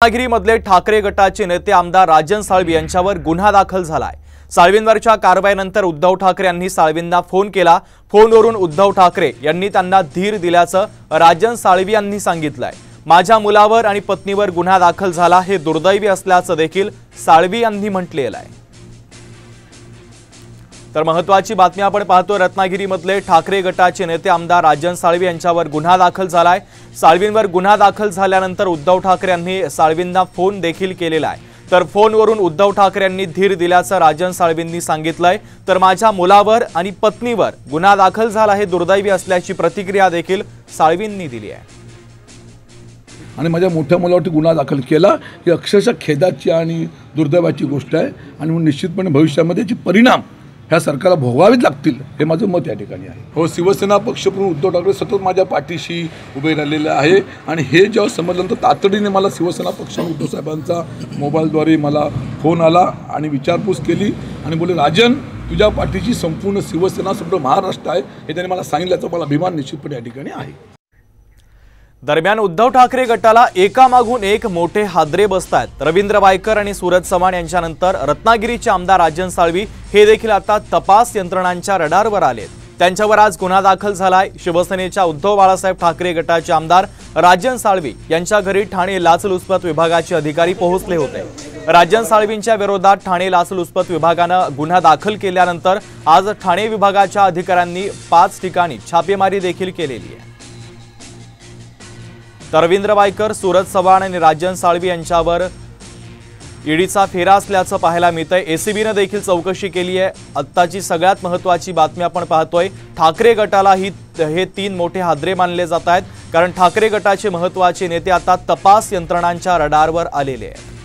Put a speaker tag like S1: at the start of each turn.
S1: रत्नागिरीमधले ठाकरे गटाचे नेते आमदार राजन साळवी यांच्यावर गुन्हा दाखल झालाय। साळवींवरच्या कारवाईनंतर उद्धव ठाकरे यांनी साळवींना फोन केला। फोनवरून उद्धव ठाकरे यांनी त्यांना धीर दिल्याचं राजन साळवी यांनी सांगितलंय। माझ्या मुलावर आणि पत्नीवर गुन्हा दाखल झाला हे दुर्दैवी असल्याचं देखील साळवी यांनी म्हटलेलं आहे। तर महत्त्वाची बातमी आपण पाहतो, रत्नागिरीमधले ठाकरे गटाचे नेते आमदार राजन साळवी यांच्यावर गुन्हा दाखल झालाय। साळवींवर गुन्हा दाखल झाल्यानंतर उद्धव ठाकरे यांनी साळवींना फोन देखील केलेला आहे। तर फोनवरून उद्धव ठाकरे यांनी धीर दिल्याचं राजन साळवींनी सांगितलंय। तर माझ्या मुलावर आणि पत्नीवर गुन्हा दाखल झाला हे दुर्दैवी असल्याची प्रतिक्रिया देखील साळवींनी दिली आहे।
S2: आणि माझ्या मोठ्या मुलावरती गुन्हा दाखल केला ही अक्षरशः खेदाची आणि दुर्दैवाची गोष्ट आहे आणि निश्चितपणे भविष्यामध्ये याचे परिणाम ह्या सरकारला भोगावेच लागतील हे माझं मत या ठिकाणी आहे। हो, शिवसेना पक्षप्रमुख उद्धव ठाकरे सतत माझ्या पाठीशी उभे राहिलेले आहे आणि हे जेव्हा समजलं तर तातडीने मला शिवसेना पक्षप्रमुख उद्धव साहेबांचा मोबाईलद्वारे मला फोन आला आणि विचारपूस केली आणि बोले, राजन तुझ्या पाठीशी संपूर्ण शिवसेना संपूर्ण महाराष्ट्र आहे हे त्यांनी मला सांगितल्याचा मला अभिमान निश्चितपणे या ठिकाणी आहे।
S1: दरम्यान उद्धव ठाकरे गटाला एकामागून एक मोठे हादरे बसतायत। रवींद्र वायकर आणि सूरज चव्हाण यांच्यानंतर रत्नागिरीचे आमदार राजन साळवी हे देखील आता तपास यंत्रणांच्या रडारवर आलेत। त्यांच्यावर आज गुन्हा दाखल झालाय। शिवसेनेच्या उद्धव बाळासाहेब ठाकरे गटाचे आमदार राजन साळवी यांच्या घरी ठाणे लाचलुचपत विभागाचे अधिकारी पोहोचले होते। राजन साळवींच्या विरोधात ठाणे लाचलुचपत विभागानं गुन्हा दाखल केल्यानंतर आज ठाणे विभागाच्या अधिकाऱ्यांनी 5 ठिकाणी छापेमारी देखील केलेली आहे। तर रवींद्र वायकर, सूरज चव्हाण आणि राजन साळवी यांच्यावर ईडीचा फेरा असल्याचं पाहायला मिळतंय। एसीबीने देखील चौकशी केली आहे। आत्ताची सगळ्यात महत्त्वाची बातमी आपण पाहतोय, ठाकरे गटाला हे 3 मोठे हादरे मानले जात आहेत, कारण ठाकरे गटाचे महत्त्वाचे नेते आता तपास यंत्रणांच्या रडारवर आलेले आहेत।